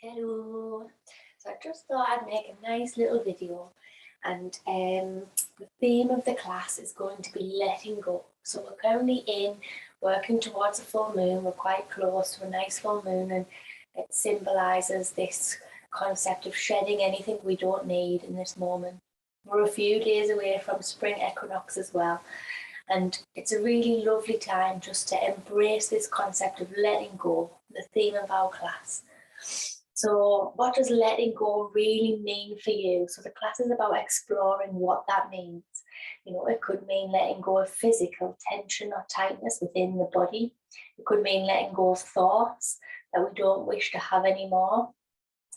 Hello. So I just thought I'd make a nice little video, and the theme of the class is going to be letting go. So we're currently working towards a full moon. We're quite close to a nice full moon, and it symbolises this concept of shedding anything we don't need in this moment. We're a few days away from spring equinox as well, and it's a really lovely time just to embrace this concept of letting go, the theme of our class. So, what does letting go really mean for you? So, the class is about exploring what that means. It could mean letting go of physical tension or tightness within the body. It could mean letting go of thoughts that we don't wish to have anymore.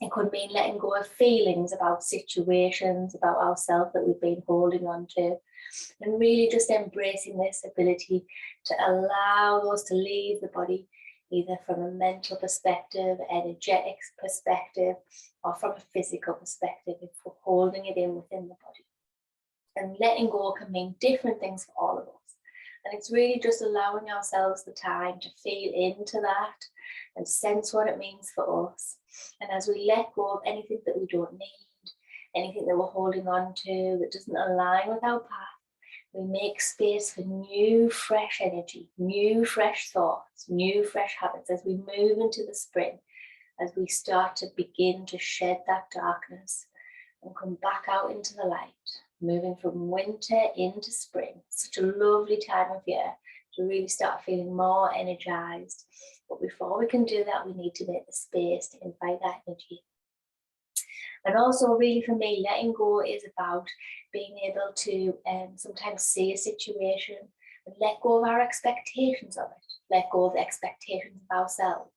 It could mean letting go of feelings about situations, about ourselves that we've been holding on to, and really just embracing this ability to allow those to leave the body, either from a mental perspective, energetic perspective, or from a physical perspective, if we're holding it in within the body. And letting go can mean different things for all of us. And it's really just allowing ourselves the time to feel into that and sense what it means for us. And as we let go of anything that we don't need, anything that we're holding on to that doesn't align with our path, we make space for new, fresh energy, new, fresh thoughts, new, fresh habits as we move into the spring, as we start to begin to shed that darkness and come back out into the light, moving from winter into spring. Such a lovely time of year to really start feeling more energized. But before we can do that, we need to make the space to invite that energy. And also, really, for me, letting go is about being able to sometimes see a situation and let go of our expectations of it, let go of the expectations of ourselves,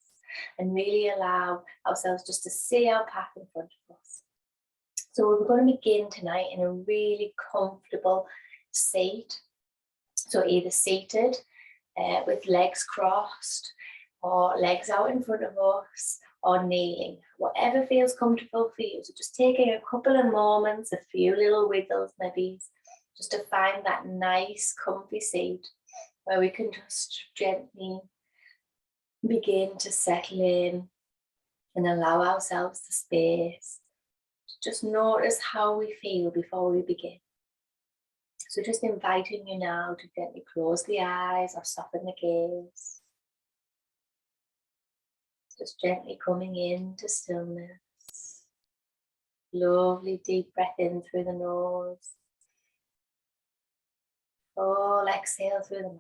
and really allow ourselves just to see our path in front of us. So we're going to begin tonight in a really comfortable seat. So either seated with legs crossed, or legs out in front of us, or kneeling, whatever feels comfortable for you. So just taking a couple of moments, a few little wiggles maybe, just to find that nice comfy seat where we can just gently begin to settle in and allow ourselves the space to just notice how we feel before we begin. So just inviting you now to gently close the eyes or soften the gaze. Just gently coming into stillness. Lovely deep breath in through the nose. Full exhale through the mouth.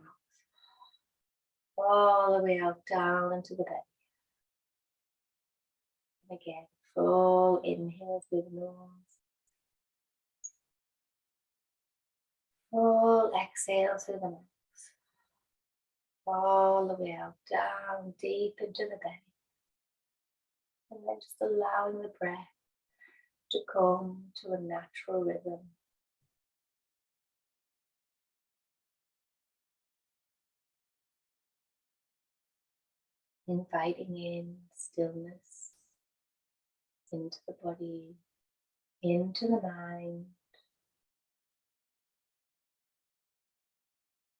All the way out down into the belly. And again, full inhale through the nose. Full exhale through the mouth. All the way out down deep into the belly. And then just allowing the breath to come to a natural rhythm. Inviting in stillness into the body, into the mind,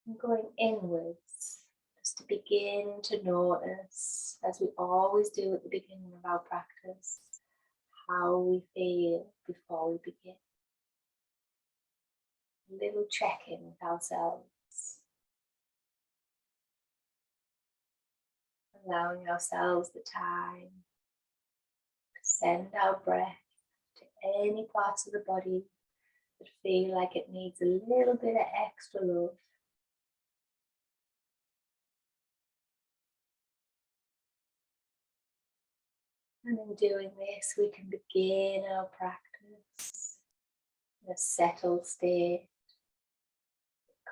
and going inwards just to begin to notice, as we always do at the beginning of our practice, how we feel before we begin. A little check-in with ourselves, allowing ourselves the time to send our breath to any parts of the body that feel like it needs a little bit of extra love. And in doing this, we can begin our practice in a settled state,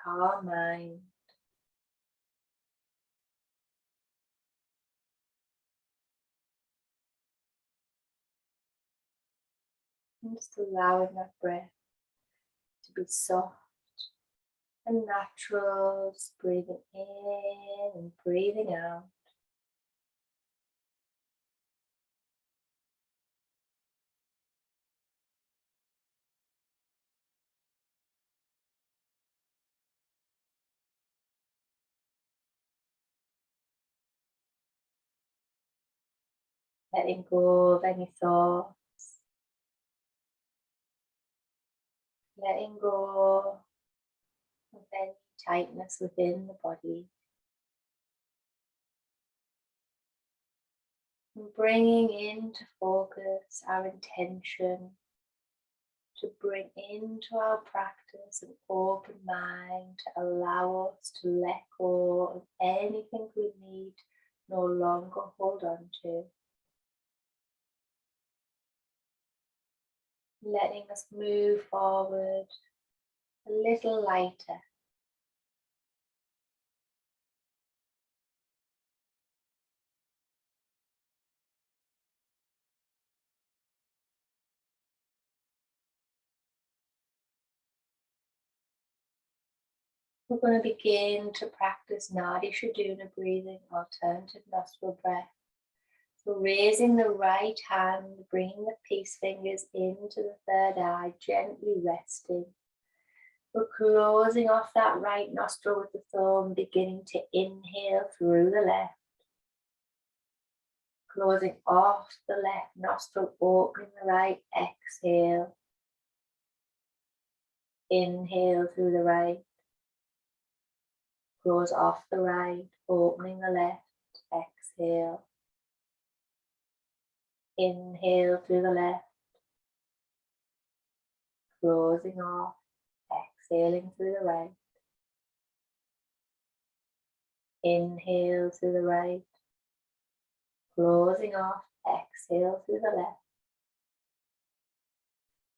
calm mind. And just allowing that breath to be soft and natural, just breathing in and breathing out. letting go of any thoughts, letting go of any tightness within the body, and bringing into focus our intention to bring into our practice an open mind to allow us to let go of anything we need no longer hold on to. Letting us move forward a little lighter. We're going to begin to practice Nadi Shaduna breathing, alternative nostril breath. So raising the right hand, bringing the peace fingers into the third eye, gently resting. We're closing off that right nostril with the thumb, beginning to inhale through the left. Closing off the left nostril, opening the right, exhale. Inhale through the right. Close off the right, opening the left, exhale. Inhale through the left. Closing off, exhaling through the right. Inhale through the right. Closing off, exhale through the left.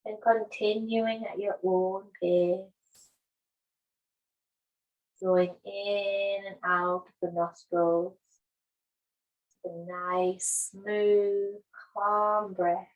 And continuing at your own pace. Drawing in and out of the nostrils. A nice, smooth, calm breath.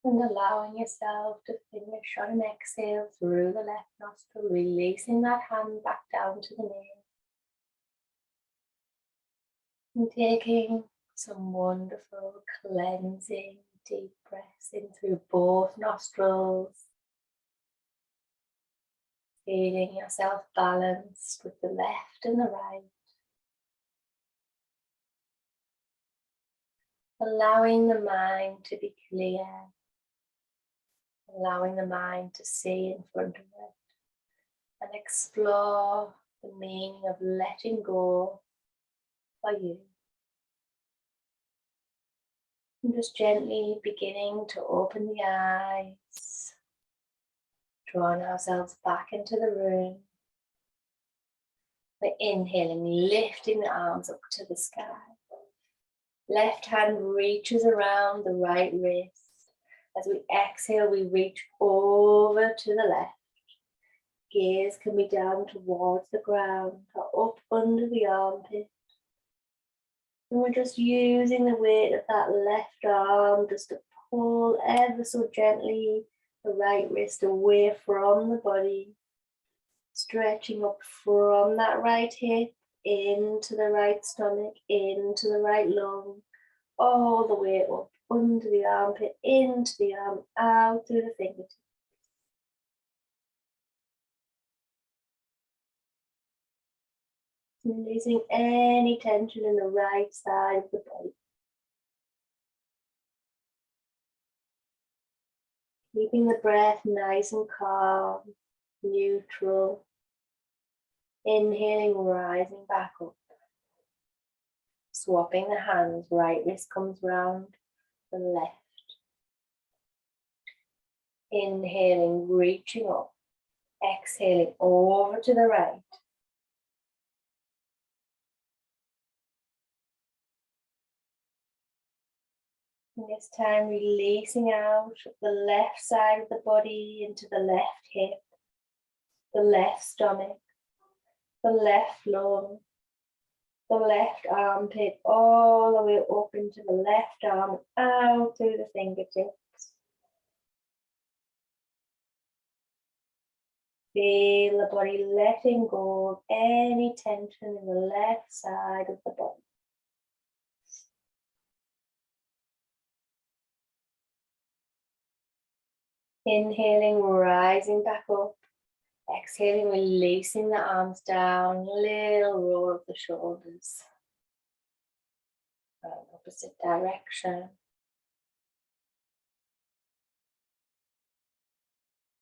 And allowing yourself to finish on an exhale through the left nostril, releasing that hand back down to the knee. And taking some wonderful cleansing deep breaths in through both nostrils. Feeling yourself balanced with the left and the right. Allowing the mind to be clear. Allowing the mind to see in front of it. And explore the meaning of letting go for you. And just gently beginning to open the eyes. Drawing ourselves back into the room. We're inhaling, lifting the arms up to the sky. Left hand reaches around the right wrist. As we exhale, we reach over to the left. Gaze can be down towards the ground or up under the armpit. And we're just using the weight of that left arm just to pull ever so gently the right wrist away from the body. Stretching up from that right hip into the right stomach, into the right lung, all the way up under the armpit, into the arm, out through the fingertips. Releasing any tension in the right side of the body. Keeping the breath nice and calm, neutral. Inhaling, rising back up. Swapping the hands, right wrist comes round the left. Inhaling, reaching up. Exhaling over to the right. And this time releasing out of the left side of the body into the left hip, the left stomach, the left lung, the left armpit, all the way up into the left arm, out through the fingertips. Feel the body letting go of any tension in the left side of the body. Inhaling, rising back up. Exhaling, releasing the arms down, little roll of the shoulders. Opposite direction.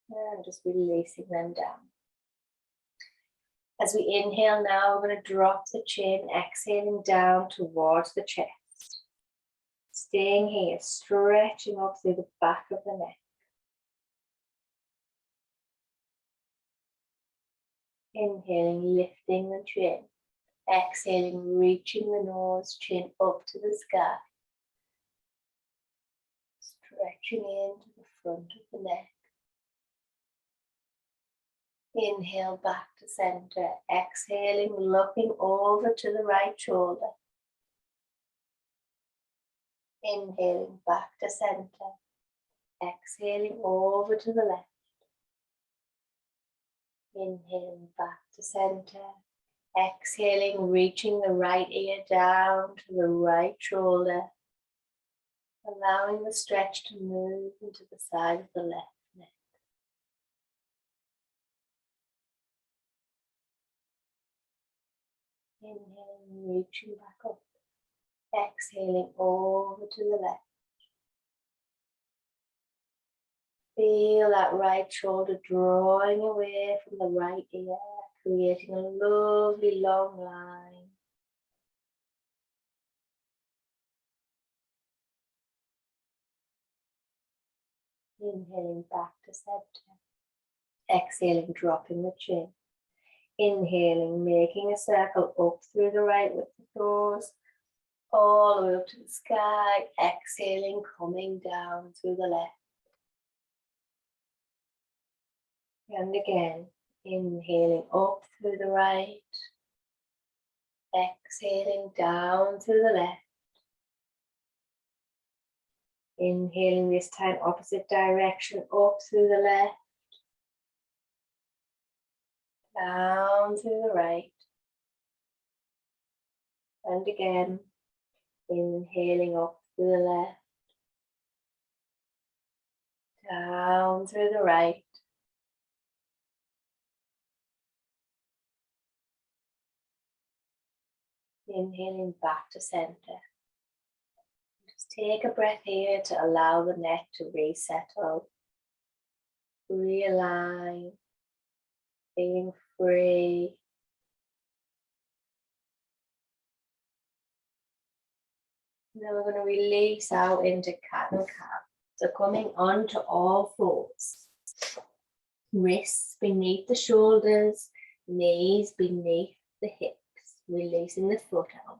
And just releasing them down. As we inhale now, we're going to drop the chin, exhaling down towards the chest. Staying here, stretching up through the back of the neck. Inhaling, lifting the chin. Exhaling, reaching the nose, chin up to the sky. Stretching into the front of the neck. Inhale back to center. Exhaling, looking over to the right shoulder. Inhaling back to center. Exhaling over to the left. Inhaling back to center. Exhaling, reaching the right ear down to the right shoulder. Allowing the stretch to move into the side of the left neck. Inhaling, reaching back up. Exhaling over to the left. Feel that right shoulder drawing away from the right ear, creating a lovely long line. Inhaling back to center. Exhaling, dropping the chin. Inhaling, making a circle up through the right with the toes, all the way up to the sky. Exhaling, coming down through the left. And again, inhaling up through the right. Exhaling down through the left. Inhaling this time, opposite direction, up through the left. Down through the right. And again, inhaling up through the left. Down through the right. Inhaling back to center. Just take a breath here to allow the neck to resettle. Realign. Feeling free. Now we're going to release out into cat and cow. So coming onto all fours. Wrists beneath the shoulders, knees beneath the hips. Releasing the foot out.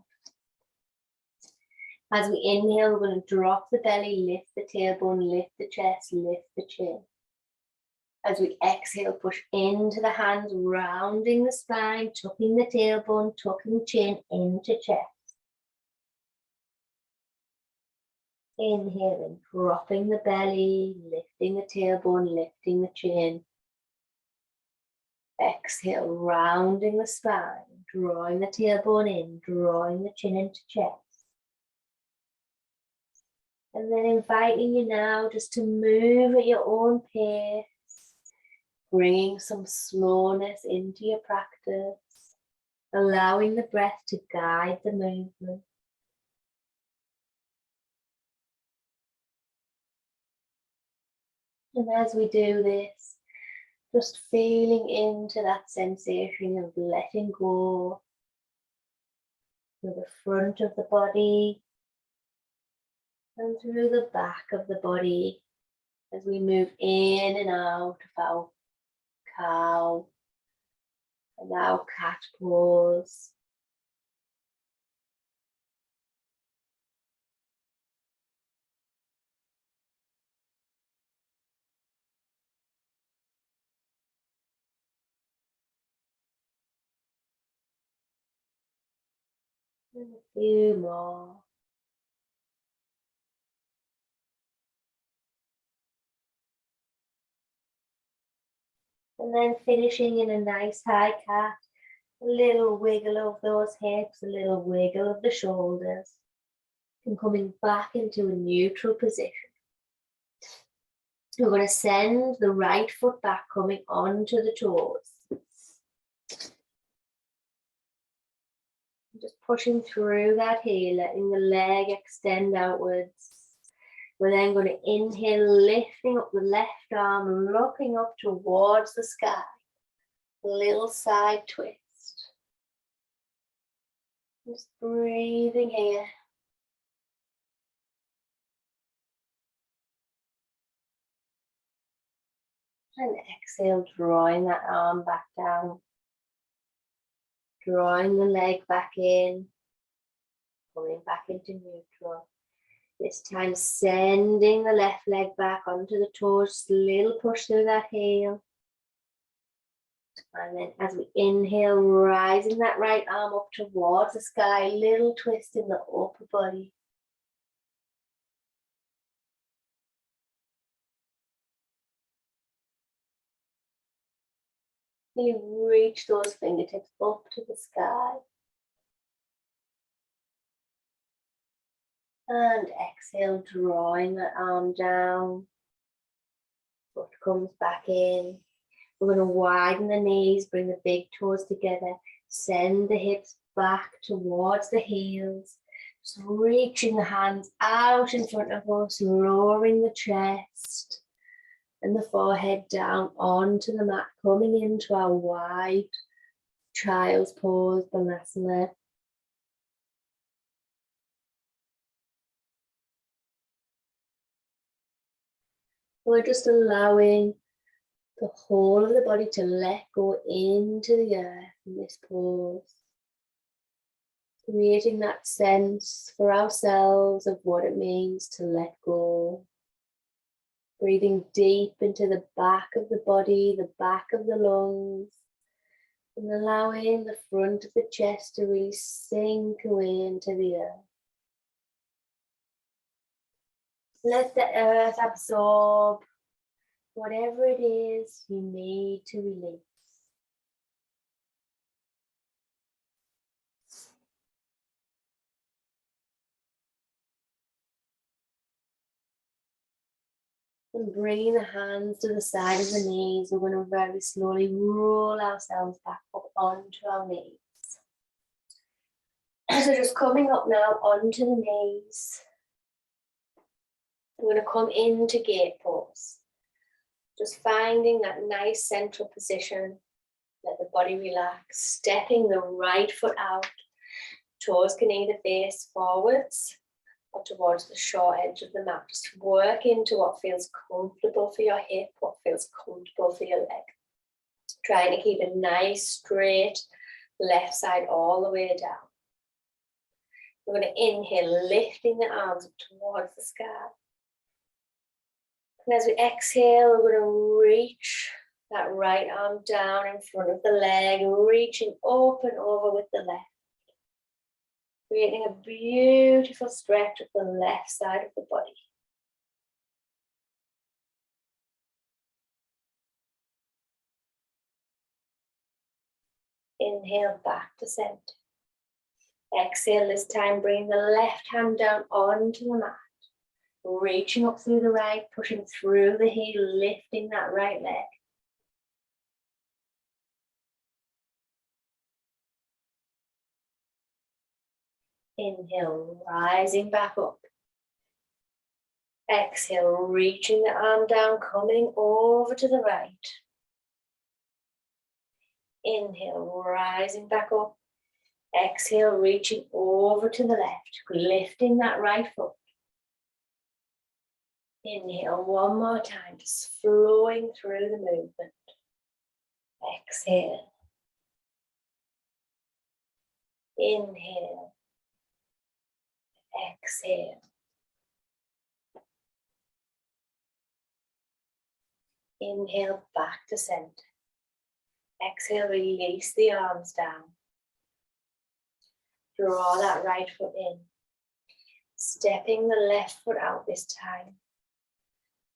As we inhale, we're going to drop the belly, lift the tailbone, lift the chest, lift the chin. As we exhale, push into the hands, rounding the spine, tucking the tailbone, tucking chin into chest. Inhaling, dropping the belly, lifting the tailbone, lifting the chin. Exhale, rounding the spine, drawing the tailbone in, drawing the chin into chest. And then inviting you now just to move at your own pace, bringing some slowness into your practice, allowing the breath to guide the movement. And as we do this, just feeling into that sensation of letting go through the front of the body and through the back of the body as we move in and out of our cow and our cat pose. And a few more. And then finishing in a nice high cat. A little wiggle of those hips, a little wiggle of the shoulders. And coming back into a neutral position. We're going to send the right foot back, coming onto the toes. Just pushing through that heel, letting the leg extend outwards. We're then going to inhale, lifting up the left arm, looking up towards the sky. Little side twist. Just breathing here. And exhale, drawing that arm back down. Drawing the leg back in. Coming back into neutral. This time sending the left leg back onto the toes. Little push through that heel. And then as we inhale, rising that right arm up towards the sky. Little twist in the upper body. You reach those fingertips up to the sky. And exhale, drawing that arm down. Foot comes back in. We're going to widen the knees, bring the big toes together. Send the hips back towards the heels. Just reaching the hands out in front of us, lowering the chest and the forehead down onto the mat, coming into our wide child's pose, Savasana. We're just allowing the whole of the body to let go into the earth in this pose. Creating that sense for ourselves of what it means to let go. Breathing deep into the back of the body, the back of the lungs, and allowing the front of the chest to really sink away into the earth. Let the earth absorb whatever it is you need to release. And bringing the hands to the side of the knees, we're going to very slowly roll ourselves back up onto our knees. So just coming up now onto the knees. We're going to come into gate pose. Just finding that nice central position. Let the body relax. Stepping the right foot out. Toes can either face forwards or towards the short edge of the mat. Just work into what feels comfortable for your hip, what feels comfortable for your leg. Trying to keep a nice straight left side all the way down. We're going to inhale, lifting the arms up towards the sky. And as we exhale, we're going to reach that right arm down in front of the leg, reaching up and over with the left. Creating a beautiful stretch of the left side of the body. Inhale back to center. Exhale this time, bring the left hand down onto the mat. Reaching up through the right, pushing through the heel, lifting that right leg. Inhale, rising back up. Exhale, reaching the arm down, coming over to the right. Inhale, rising back up. Exhale, reaching over to the left, lifting that right foot. Inhale one more time, just flowing through the movement. Exhale. Inhale. Exhale. Inhale back to center. Exhale, release the arms down. Draw that right foot in. Stepping the left foot out this time.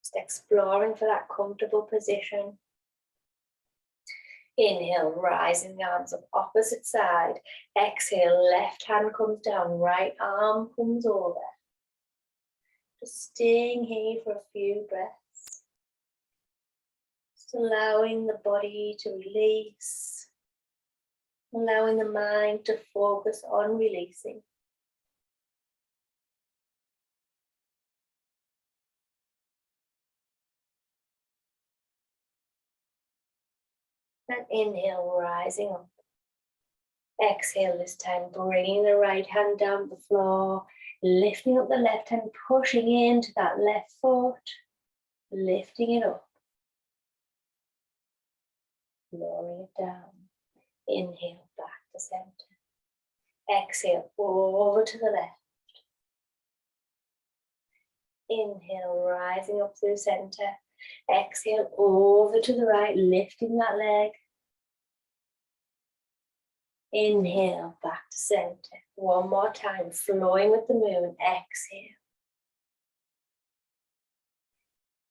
Just exploring for that comfortable position. Inhale, rising the arms up opposite side. Exhale, left hand comes down, right arm comes over. Just staying here for a few breaths. Just allowing the body to release. Allowing the mind to focus on releasing. And inhale, rising up. Exhale this time, bringing the right hand down the floor, lifting up the left hand, pushing into that left foot, lifting it up, lowering it down. Inhale, back to center. Exhale, over to the left. Inhale, rising up through center. Exhale, over to the right, lifting that leg. Inhale, back to center. One more time, flowing with the moon. Exhale.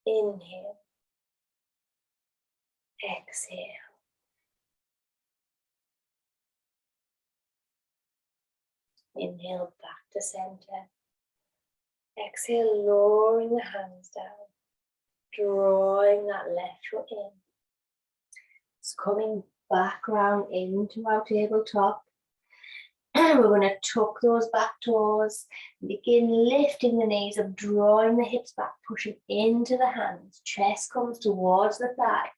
Inhale. Exhale. Inhale, back to center. Exhale, lowering the hands down. Drawing that left foot in. It's coming back round into our tabletop. We're going to tuck those back toes. Begin lifting the knees up, drawing the hips back, pushing into the hands. Chest comes towards the thigh.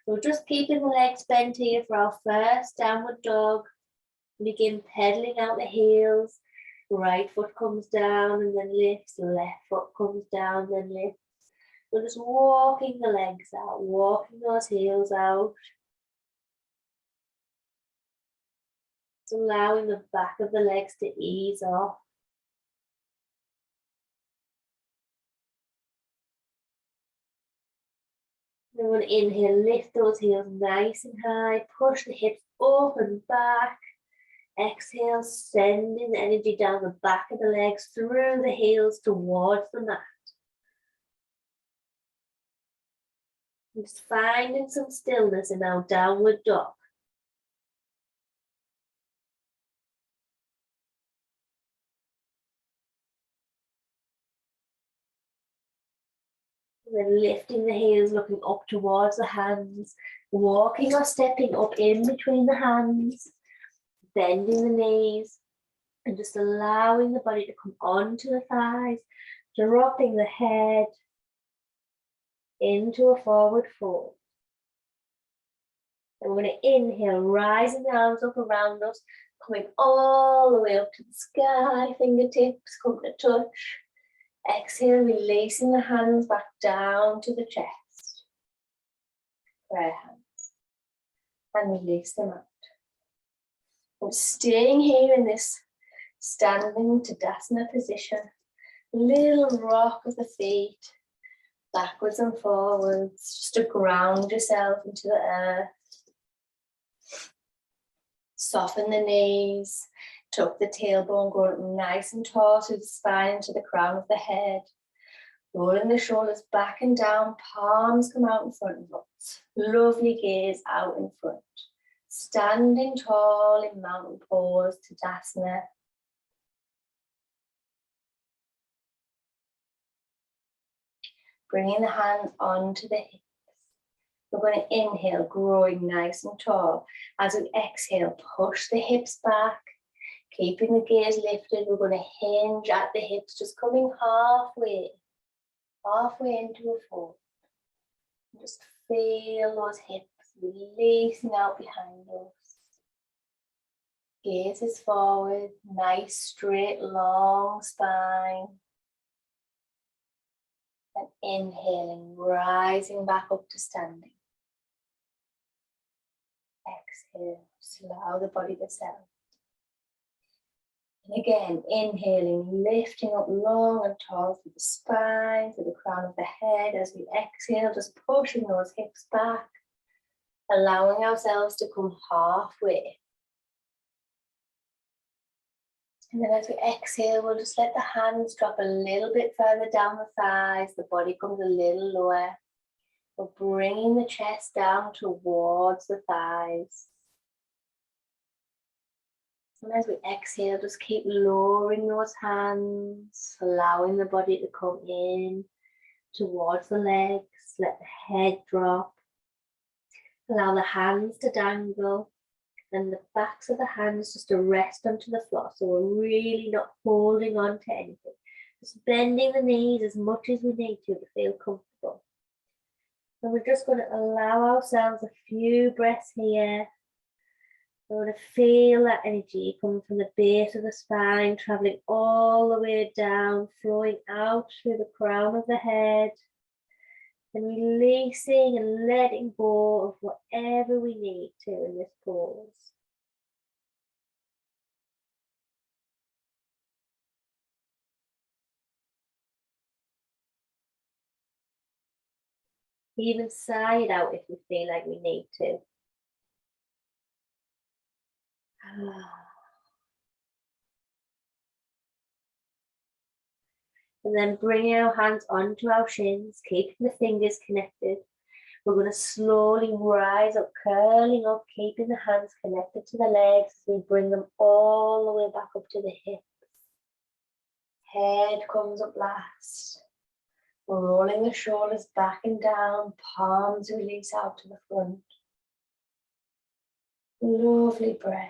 We're just keeping the legs bent here for our first downward dog. Begin pedaling out the heels. Right foot comes down and then lifts. Left foot comes down and then lifts. We're just walking the legs out, walking those heels out. Just allowing the back of the legs to ease off. Then we'll inhale, lift those heels nice and high, push the hips up and back. Exhale, sending the energy down the back of the legs, through the heels towards the mat. Just finding some stillness in our downward dog. And then lifting the heels, looking up towards the hands, walking or stepping up in between the hands, bending the knees, and just allowing the body to come onto the thighs, dropping the head into a forward fold. And we're going to inhale, rising the arms up around us, coming all the way up to the sky, fingertips come to touch. Exhale, releasing the hands back down to the chest. Prayer hands. And release them out. I'm staying here in this standing Tadasana position. Little rock of the feet, backwards and forwards, just to ground yourself into the earth. Soften the knees, tuck the tailbone, go nice and tall through the spine to the crown of the head. Rolling the shoulders back and down, palms come out in front of us. Lovely gaze out in front. Standing tall in mountain pose, Tadasana. Bringing the hands onto the hips. We're going to inhale, growing nice and tall. As we exhale, push the hips back. Keeping the gaze lifted, we're going to hinge at the hips, just coming halfway into a fold. Just feel those hips releasing out behind us. Gaze is forward, nice, straight, long spine. And inhaling, rising back up to standing. Exhale, allow the body to settle. And again, inhaling, lifting up long and tall through the spine, through the crown of the head. As we exhale, just pushing those hips back, allowing ourselves to come halfway. And then as we exhale, we'll just let the hands drop a little bit further down the thighs. The body comes a little lower. We're bringing the chest down towards the thighs. And as we exhale, just keep lowering those hands, allowing the body to come in towards the legs. Let the head drop. Allow the hands to dangle and the backs of the hands just to rest onto the floor. So we're really not holding on to anything. Just bending the knees as much as we need to feel comfortable. So we're just going to allow ourselves a few breaths here. We're going to feel that energy coming from the base of the spine, traveling all the way down, flowing out through the crown of the head, and releasing and letting go of whatever we need to in this pose. Even sigh it out if we feel like we need to. And then bring our hands onto our shins, keeping the fingers connected. We're going to slowly rise up, curling up, keeping the hands connected to the legs as we bring them all the way back up to the hips. Head comes up last. We're rolling the shoulders back and down, palms release out to the front. Lovely breath.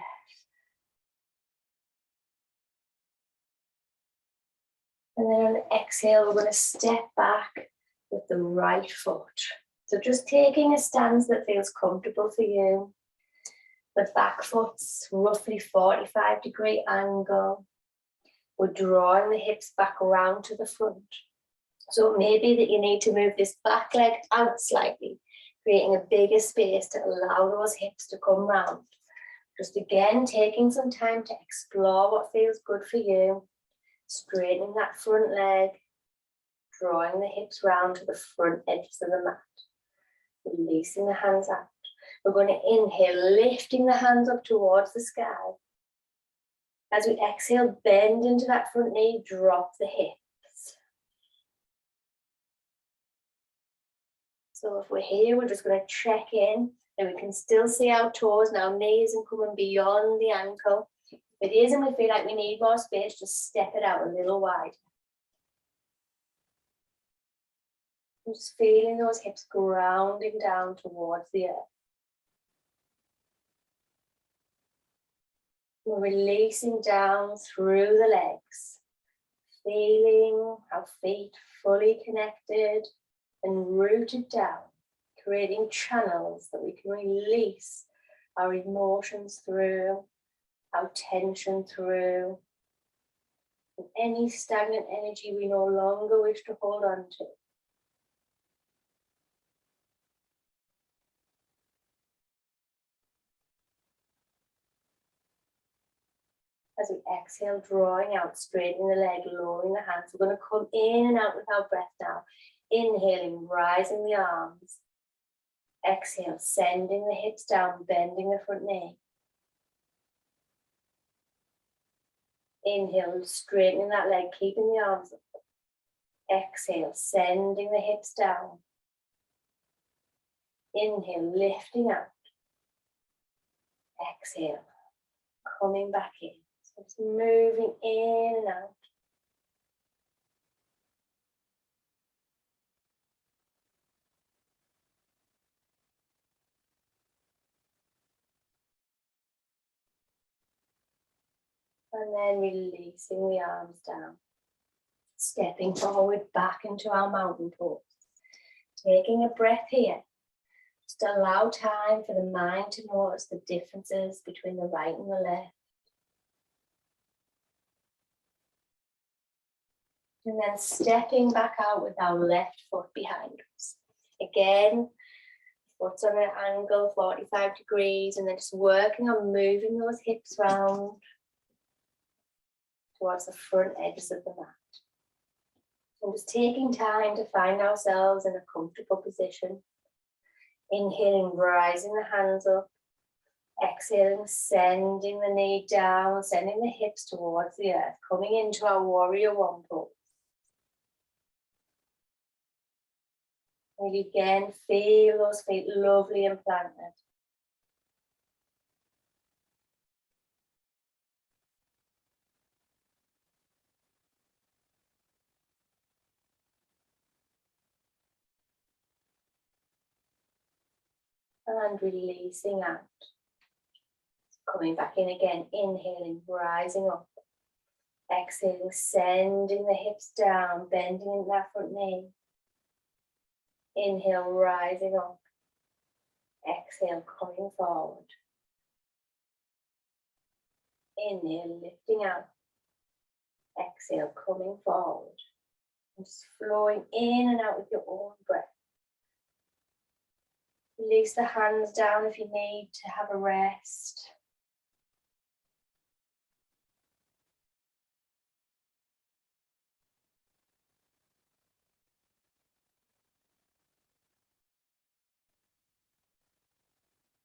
And then on the exhale, we're going to step back with the right foot. So just taking a stance that feels comfortable for you. The back foot's roughly 45-degree angle. We're drawing the hips back around to the front. So maybe that you need to move this back leg out slightly, creating a bigger space to allow those hips to come round. Just again, taking some time to explore what feels good for you. Straightening that front leg, drawing the hips round to the front edges of the mat. Releasing the hands out. We're going to inhale, lifting the hands up towards the sky. As we exhale, bend into that front knee, drop the hips. So if we're here, we're just going to check in, and we can still see our toes now, knees and coming beyond the ankle. If it is and we feel like we need more space, just step it out a little wide. And just feeling those hips grounding down towards the earth. We're releasing down through the legs, feeling our feet fully connected and rooted down, creating channels that we can release our emotions through, our tension through, and any stagnant energy we no longer wish to hold on to. As we exhale, drawing out, straightening the leg, lowering the hands. We're going to come in and out with our breath now. Inhaling, rising the arms. Exhale, sending the hips down, bending the front knee. Inhale, straightening that leg, keeping the arms up. Exhale, sending the hips down. Inhale, lifting out. Exhale, coming back in. So it's moving in and out. And then releasing the arms down. Stepping forward back into our mountain pose. Taking a breath here. Just allow time for the mind to notice the differences between the right and the left. And then stepping back out with our left foot behind us. Again, foot's on an angle, 45 degrees, and then just working on moving those hips round towards the front edges of the mat. And just taking time to find ourselves in a comfortable position. Inhaling, rising the hands up. Exhaling, sending the knee down, sending the hips towards the earth, coming into our warrior one pose. And again, feel those feet lovely and planted. And releasing out. Coming back in again, inhaling, rising up. Exhaling, sending the hips down, bending in that front knee. Inhale, rising up. Exhale, coming forward. Inhale, lifting out. Exhale, coming forward. And just flowing in and out with your own breath. Release the hands down if you need to have a rest.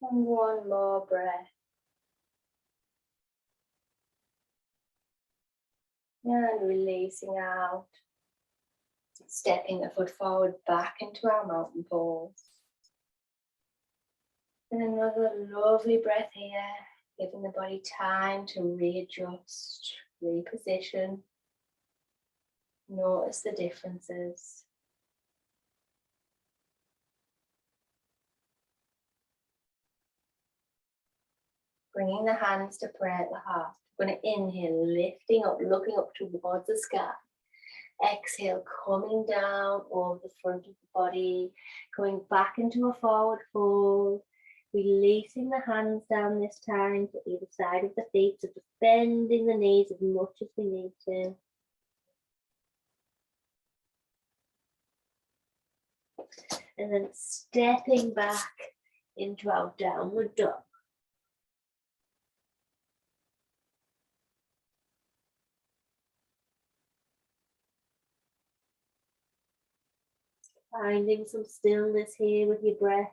And one more breath. And releasing out. Stepping the foot forward back into our mountain pose. And another lovely breath here, giving the body time to readjust, reposition. Notice the differences. Bringing the hands to prayer at the heart. We're going to inhale, lifting up, looking up towards the sky. Exhale, coming down over the front of the body, going back into a forward fold. Releasing the hands down this time to either side of the feet, so just bending the knees as much as we need to. And then stepping back into our downward dog. Finding some stillness here with your breath.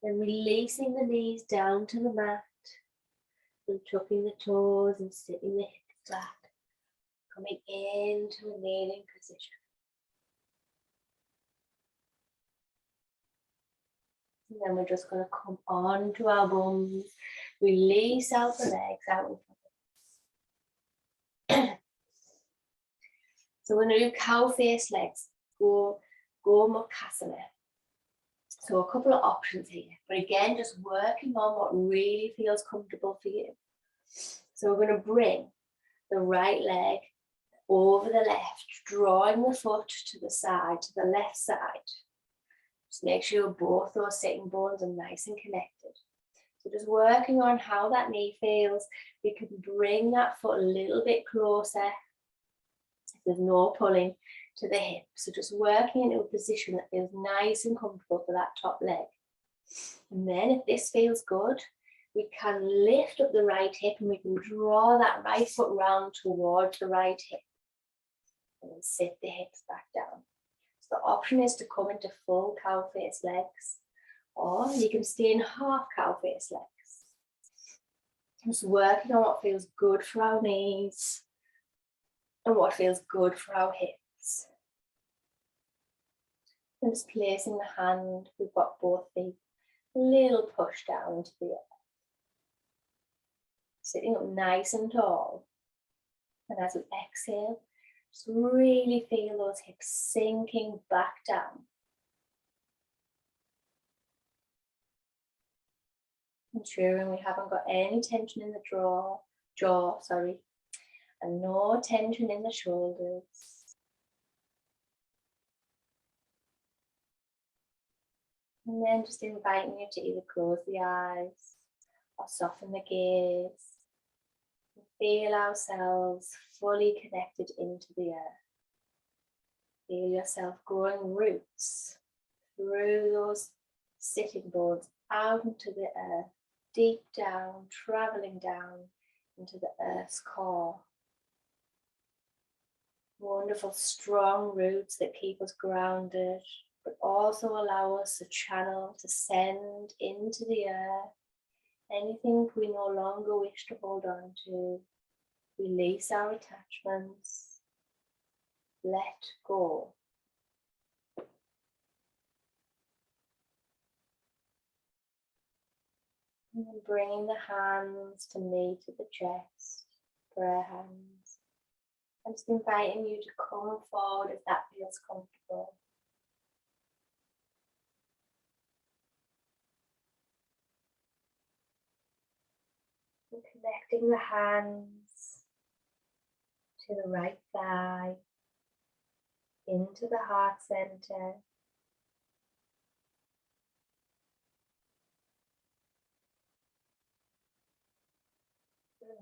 And releasing the knees down to the mat. And tucking the toes and sitting the hips back. Coming into a kneeling position. And then we're just going to come onto our bums. Release out the legs out in front. So we're going to do cow face legs. Go Mukasana. So a couple of options here, but again, just working on what really feels comfortable for you. So we're going to bring the right leg over the left, drawing the foot to the side, to the left side. Just make sure both those sitting bones are nice and connected. So just working on how that knee feels. We can bring that foot a little bit closer. If there's no pulling, to the hip. So just working into a position that feels nice and comfortable for that top leg. And then if this feels good, we can lift up the right hip and we can draw that right foot round towards the right hip. And then sit the hips back down. So the option is to come into full cow face legs, or you can stay in half cow face legs. Just working on what feels good for our knees and what feels good for our hips. And just placing the hand, we've got both feet, a little push down to the earth. Sitting up nice and tall. And as we exhale, just really feel those hips sinking back down. Ensuring we haven't got any tension in the jaw, and no tension in the shoulders. And then just inviting you to either close the eyes or soften the gaze. And feel ourselves fully connected into the earth. Feel yourself growing roots through those sitting bones out into the earth, deep down, traveling down into the earth's core. Wonderful strong roots that keep us grounded but also allow us a channel to send into the earth anything we no longer wish to hold on to. Release our attachments, let go. And then bringing the hands to meet at the chest, prayer hands. I'm just inviting you to come forward if that feels comfortable. And connecting the hands to the right thigh, into the heart center.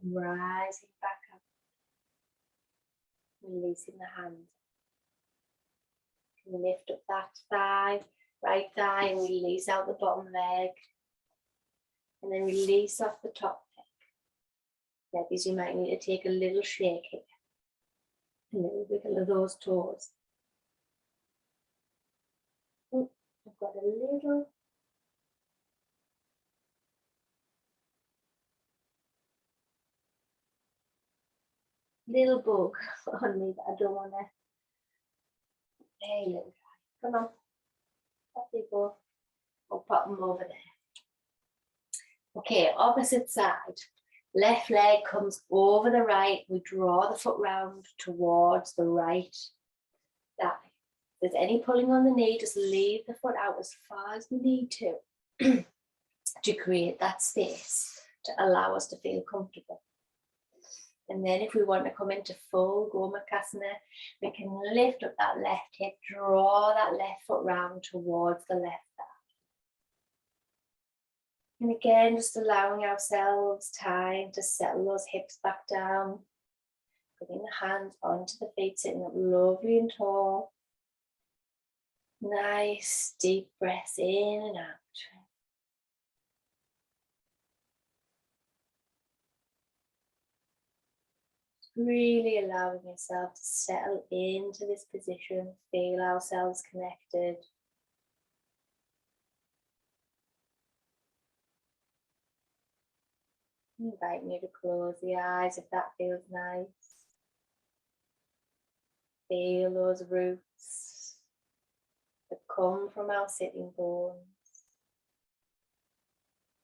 And rising back up, releasing the hands. You can lift up that thigh, right thigh, and release out the bottom leg. And then release off the top leg. That means you might need to take a little shake here. A little wiggle of those toes. I've got a little bug on me that I don't want to. Hey, little guy, come on. Up you go. I'll pop them over there. Okay, opposite side. Left leg comes over the right. We draw the foot round towards the right thigh. If there's any pulling on the knee, just leave the foot out as far as we need to to create that space to allow us to feel comfortable. And then if we want to come into full Gomakasana, we can lift up that left hip, draw that left foot round towards the left thigh. And again, just allowing ourselves time to settle those hips back down. Putting the hands onto the feet, sitting up lovely and tall. Nice deep breaths in and out. Really allowing yourself to settle into this position, feel ourselves connected. Inviting you to close the eyes if that feels nice. Feel those roots that come from our sitting bones,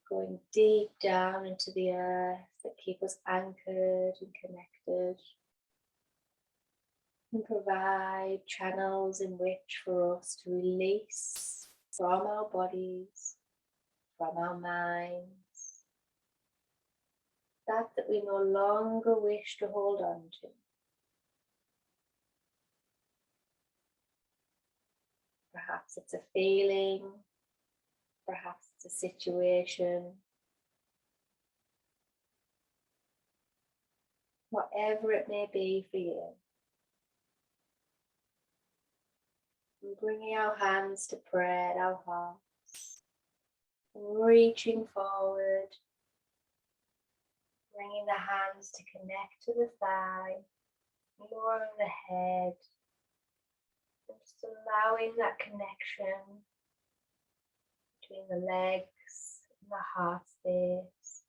going deep down into the earth that keep us anchored and connected, and provide channels in which for us to release from our bodies, from our minds, that we no longer wish to hold on to. Perhaps it's a feeling, perhaps it's a situation. Whatever it may be for you. And bringing our hands to prayer at our hearts. And reaching forward. Bringing the hands to connect to the thigh. Lowering the head. And just allowing that connection between the legs and the heart space.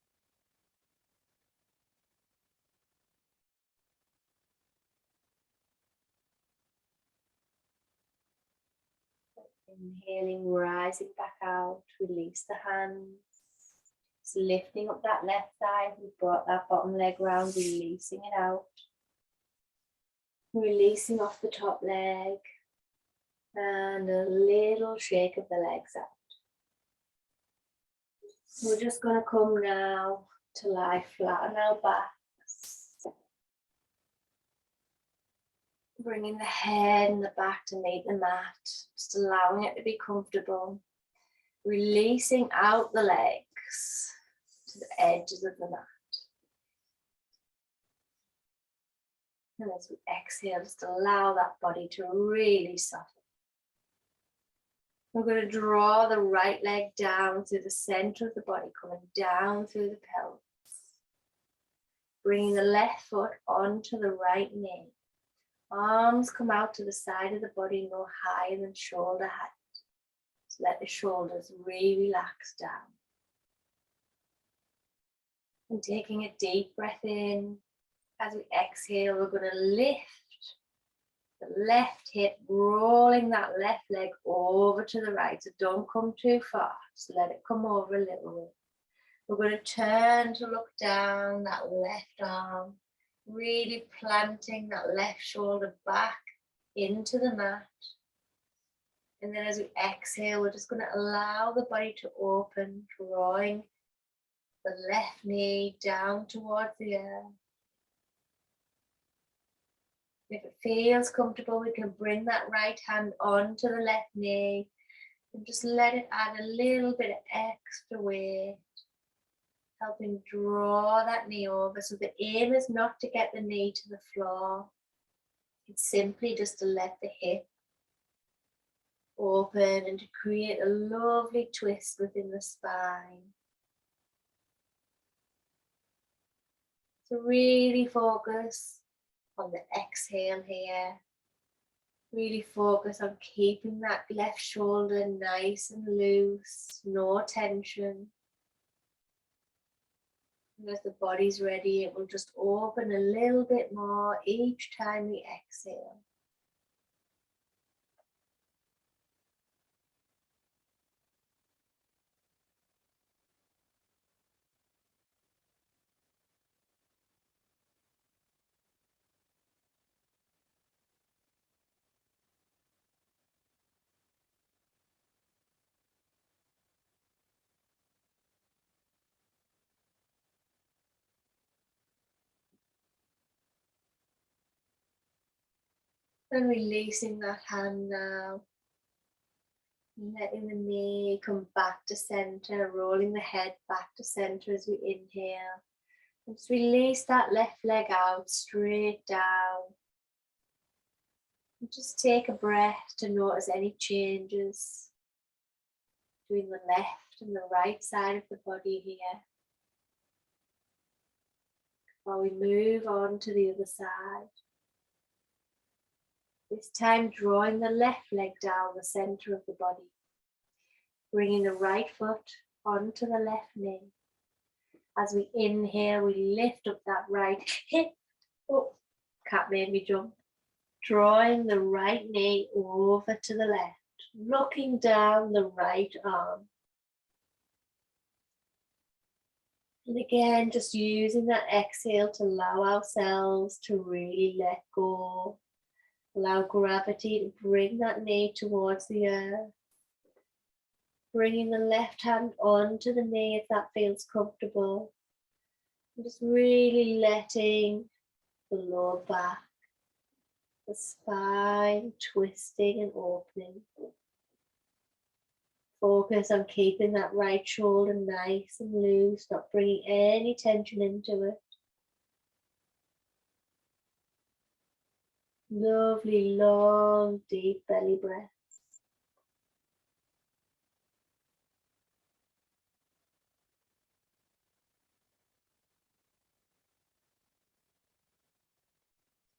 Inhaling, rising back out, release the hands. Just lifting up that left thigh, we brought that bottom leg round, releasing it out. Releasing off the top leg. And a little shake of the legs out. We're just going to come now to lie flat on our backs. Bringing the head and the back to meet the mat, just allowing it to be comfortable. Releasing out the legs to the edges of the mat. And as we exhale, just allow that body to really soften. We're going to draw the right leg down through the center of the body, coming down through the pelvis. Bringing the left foot onto the right knee. Arms come out to the side of the body, no higher than shoulder height. Just let the shoulders really relax down. And taking a deep breath in. As we exhale, we're going to lift the left hip, rolling that left leg over to the right. So don't come too far. Just let it come over a little bit. We're going to turn to look down that left arm, really planting that left shoulder back into the mat. And then as we exhale, we're just going to allow the body to open, drawing the left knee down towards the earth. If it feels comfortable, we can bring that right hand onto the left knee and just let it add a little bit of extra weight, helping draw that knee over. So the aim is not to get the knee to the floor. It's simply just to let the hip open and to create a lovely twist within the spine. So really focus on the exhale here. Really focus on keeping that left shoulder nice and loose, no tension. And as the body's ready, it will just open a little bit more each time we exhale. And releasing that hand now. Letting the knee come back to center, rolling the head back to center as we inhale. And just release that left leg out, straight down. And just take a breath to notice any changes between the left and the right side of the body here. While we move on to the other side. This time drawing the left leg down the center of the body. Bringing the right foot onto the left knee. As we inhale, we lift up that right hip. Oh, cat made me jump. Drawing the right knee over to the left. Looking down the right arm. And again, just using that exhale to allow ourselves to really let go. Allow gravity to bring that knee towards the earth. Bringing the left hand onto the knee if that feels comfortable. And just really letting the lower back, the spine twisting and opening. Focus on keeping that right shoulder nice and loose, not bringing any tension into it. Lovely, long, deep belly breath.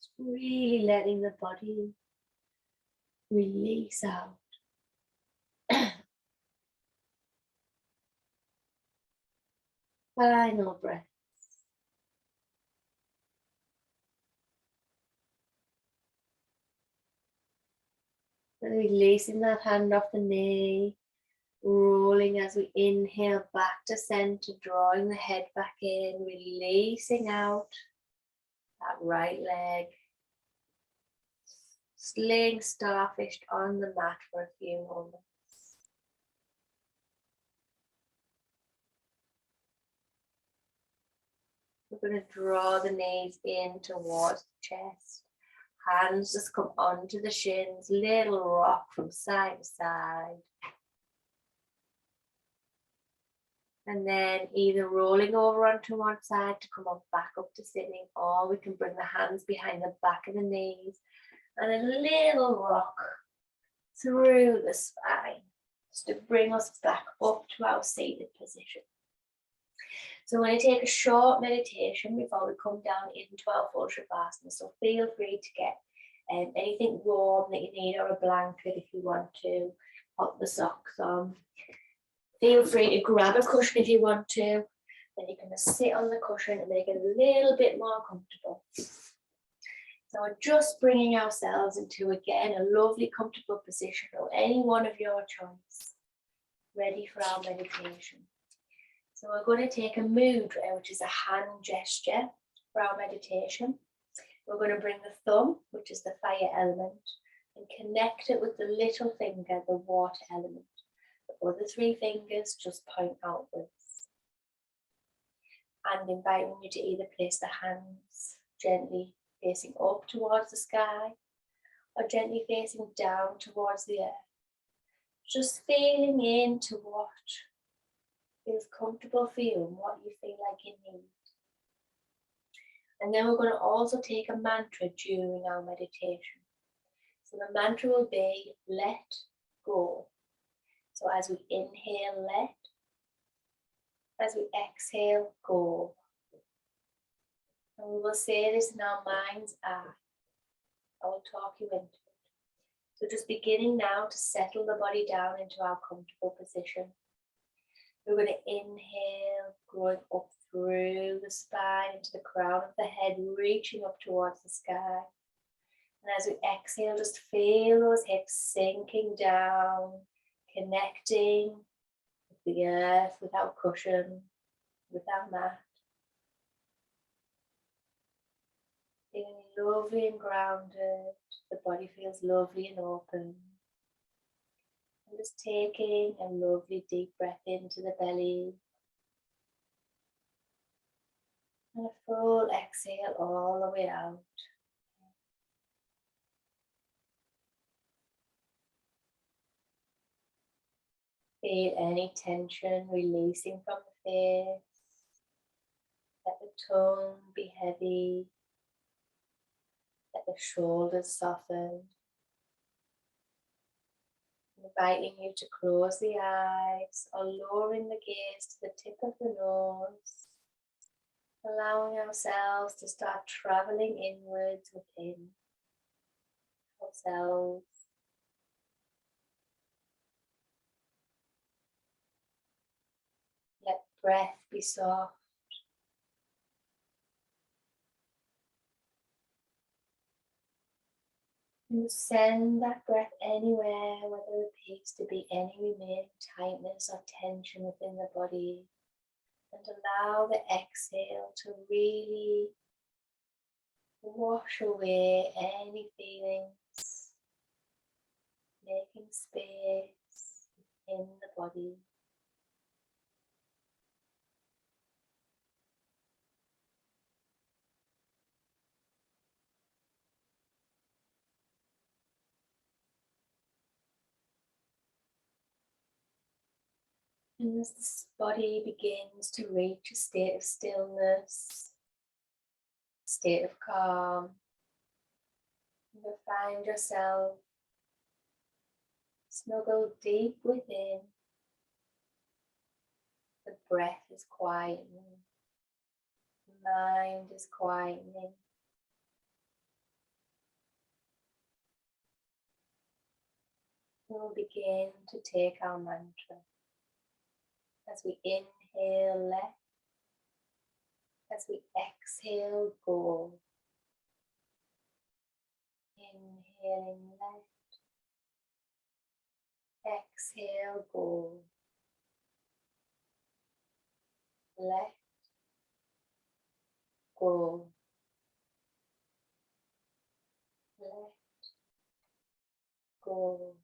Just really letting the body release out. Final breath. And releasing that hand off the knee, rolling as we inhale back to center, drawing the head back in, releasing out that right leg. Laying starfish on the mat for a few moments. We're going to draw the knees in towards the chest. Hands just come onto the shins, little rock from side to side. And then either rolling over onto one side to come up back up to sitting, or we can bring the hands behind the back of the knees and a little rock through the spine, just to bring us back up to our seated position. So we're going to take a short meditation before we come down into our full Savasana. So feel free to get anything warm that you need, or a blanket if you want to, pop the socks on. Feel free to grab a cushion if you want to. Then you're going to sit on the cushion and make it a little bit more comfortable. So we're just bringing ourselves into, again, a lovely comfortable position, or any one of your choice, ready for our meditation. So we're going to take a mudra, which is a hand gesture for our meditation. We're going to bring the thumb, which is the fire element, and connect it with the little finger, the water element. The other three fingers just point outwards. And inviting you to either place the hands gently facing up towards the sky, or gently facing down towards the earth. Just feeling into what feels comfortable for you and what you feel like you need. And then we're going to also take a mantra during our meditation. So the mantra will be let go. So as we inhale, let. As we exhale, go. And we will say this in our mind's eye. I will talk you into it. So just beginning now to settle the body down into our comfortable position. We're going to inhale, growing up through the spine into the crown of the head, reaching up towards the sky. And as we exhale, just feel those hips sinking down, connecting with the earth, with our cushion, with our mat. Feeling lovely and grounded. The body feels lovely and open. And just taking a lovely deep breath into the belly. And a full exhale all the way out. Feel any tension releasing from the face. Let the tongue be heavy. Let the shoulders soften. Inviting you to close the eyes or lowering the gaze to the tip of the nose. Allowing ourselves to start traveling inwards within ourselves. Let breath be soft. And send that breath anywhere where there appears to be any remaining tightness or tension within the body. And allow the exhale to really wash away any feelings, making space in the body. And as this body begins to reach a state of stillness, state of calm, you'll find yourself snuggled deep within. The breath is quietening, the mind is quietening. We'll begin to take our mantra. As we inhale, let. As we exhale, go. Inhaling, let. Exhale, go. Let go. Let go.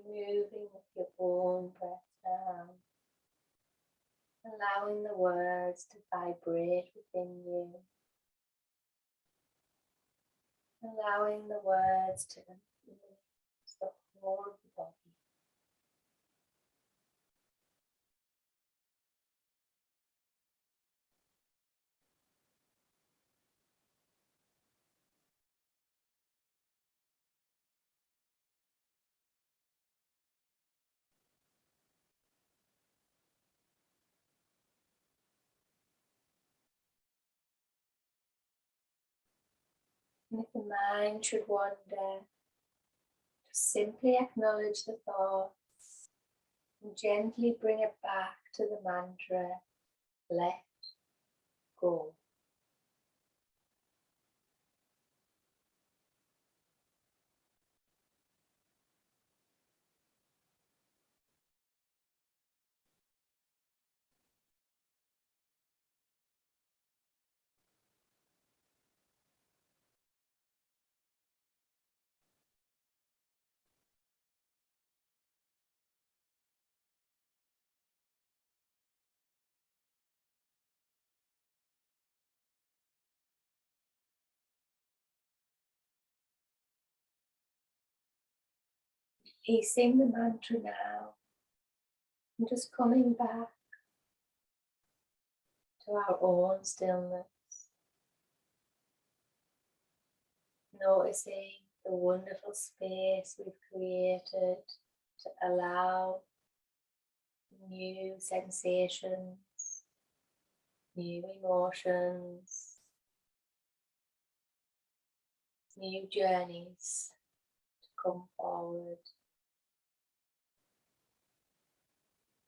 Moving with your own breath now. Allowing the words to vibrate within you. Allowing the words to influence the whole of the body. And if the mind should wander, Simply acknowledge the thoughts and gently bring it back to the mantra, let go. Releasing the mantra now and just coming back to our own stillness. Noticing the wonderful space we've created to allow new sensations, new emotions, new journeys to come forward.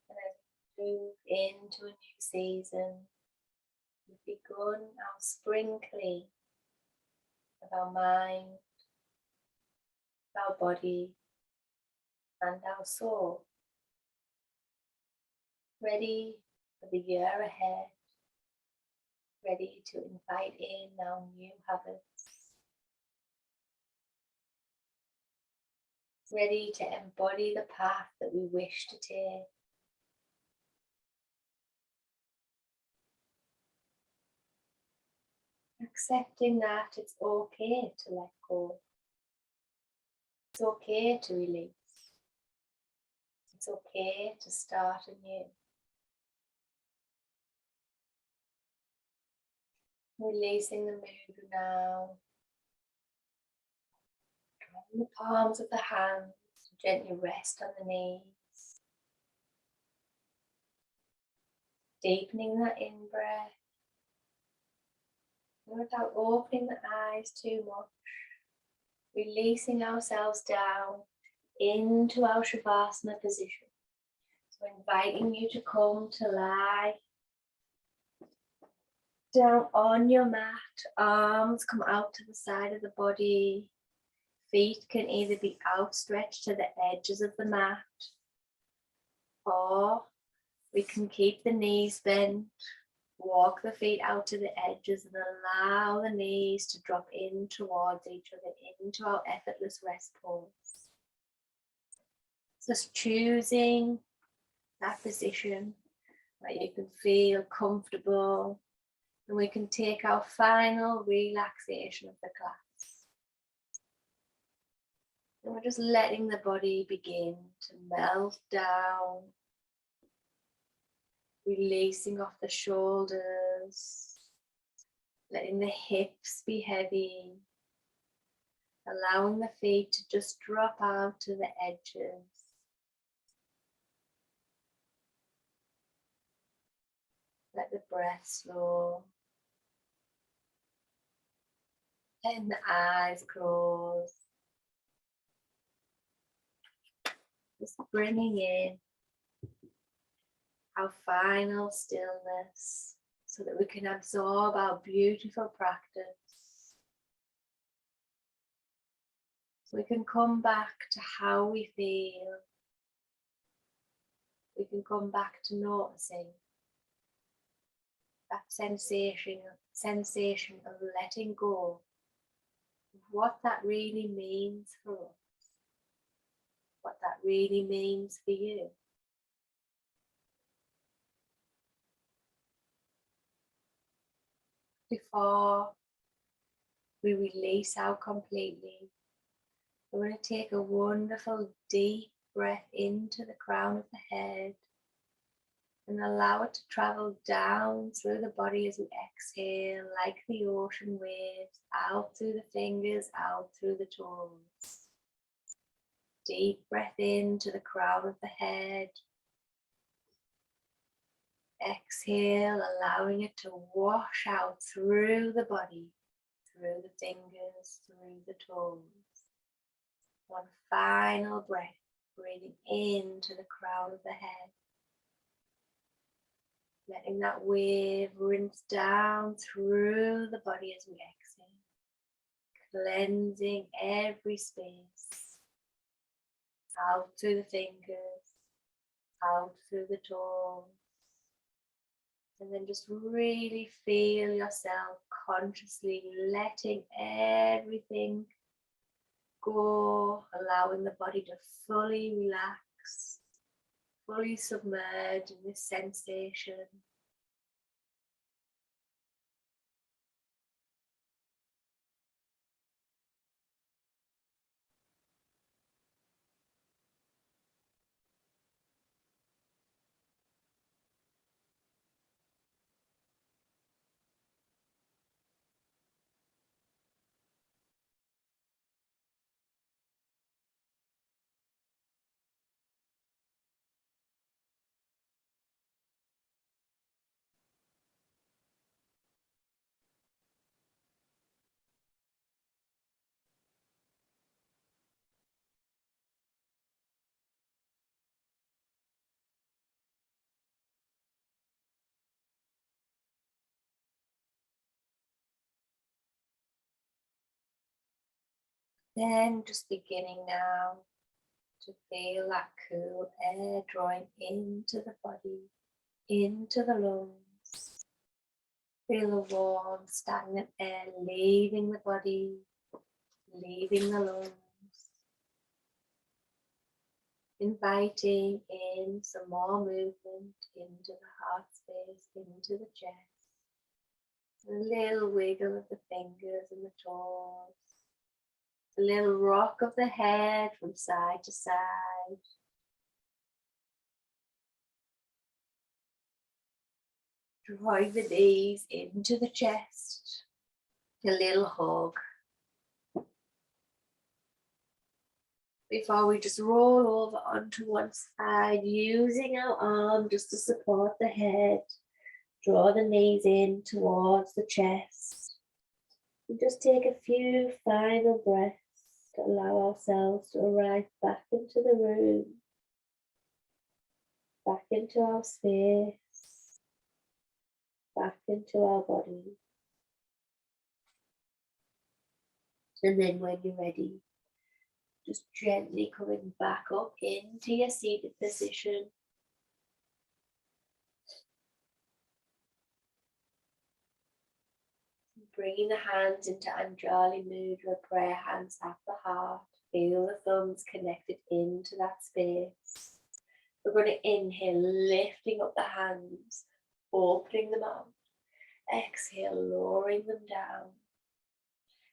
And as we move into a new season, we've begun our spring clean of our mind, our body, and our soul, ready for the year ahead, ready to invite in our new habits, ready to embody the path that we wish to take. Accepting that it's okay to let go. It's okay to release. It's okay to start anew. Releasing the mood now. Drawing the palms of the hands to gently rest on the knees. Deepening that in-breath. Without opening the eyes too much. Releasing ourselves down into our Savasana position. So inviting you to come to lie down on your mat, arms come out to the side of the body, feet can either be outstretched to the edges of the mat, or we can keep the knees bent, walk the feet out to the edges and allow the knees to drop in towards each other into our effortless rest pose. Just choosing that position where you can feel comfortable, and we can take our final relaxation of the class. And we're just letting the body begin to melt down, releasing off the shoulders, letting the hips be heavy, allowing the feet to just drop out to the edges. Let the breath slow. Letting the eyes close. Just bringing in our final stillness so that we can absorb our beautiful practice. So we can come back to how we feel. We can come back to noticing that sensation of letting go, of what that really means for us, what that really means for you. Before we release out completely, we're going to take a wonderful deep breath into the crown of the head and allow it to travel down through the body as we exhale, like the ocean waves, out through the fingers, out through the toes. Deep breath into the crown of the head. Exhale, allowing it to wash out through the body, through the fingers, through the toes. One final breath, breathing into the crown of the head. Letting that wave rinse down through the body as we exhale. Cleansing every space. Out through the fingers, out through the toes. And then just really feel yourself consciously letting everything go, allowing the body to fully relax, fully submerge in this sensation. Then just beginning now to feel that cool air drawing into the body, into the lungs. Feel the warm, stagnant air leaving the body, leaving the lungs. Inviting in some more movement into the heart space, into the chest. A little wiggle of the fingers and the toes. A little rock of the head from side to side. Drawing the knees into the chest. A little hug. Before we just roll over onto one side, using our arm just to support the head. Draw the knees in towards the chest. And just take a few final breaths to allow ourselves to arrive back into the room, back into our space, back into our body. And then when you're ready, just gently coming back up into your seated position. Bringing the hands into Anjali Mudra, prayer hands at the heart. Feel the thumbs connected into that space. We're going to inhale, lifting up the hands, opening them out. Exhale, lowering them down.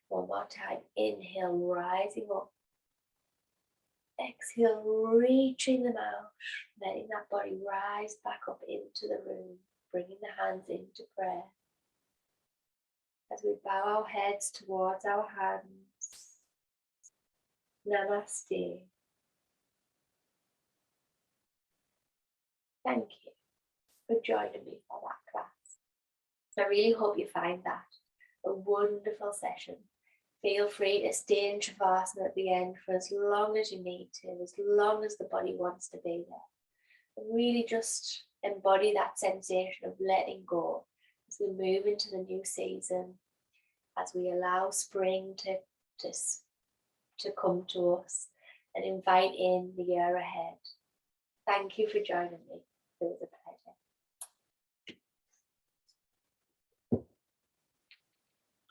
One more time. Inhale, rising up. Exhale, reaching them out. Letting that body rise back up into the room. Bringing the hands into prayer. As we bow our heads towards our hands. Namaste. Thank you for joining me for that class. I really hope you find that a wonderful session. Feel free to stay in Savasana at the end for as long as you need to, as long as the body wants to be there. And really just embody that sensation of letting go as we move into the new season, as we allow spring to come to us and invite in the year ahead. Thank you for joining me. It was a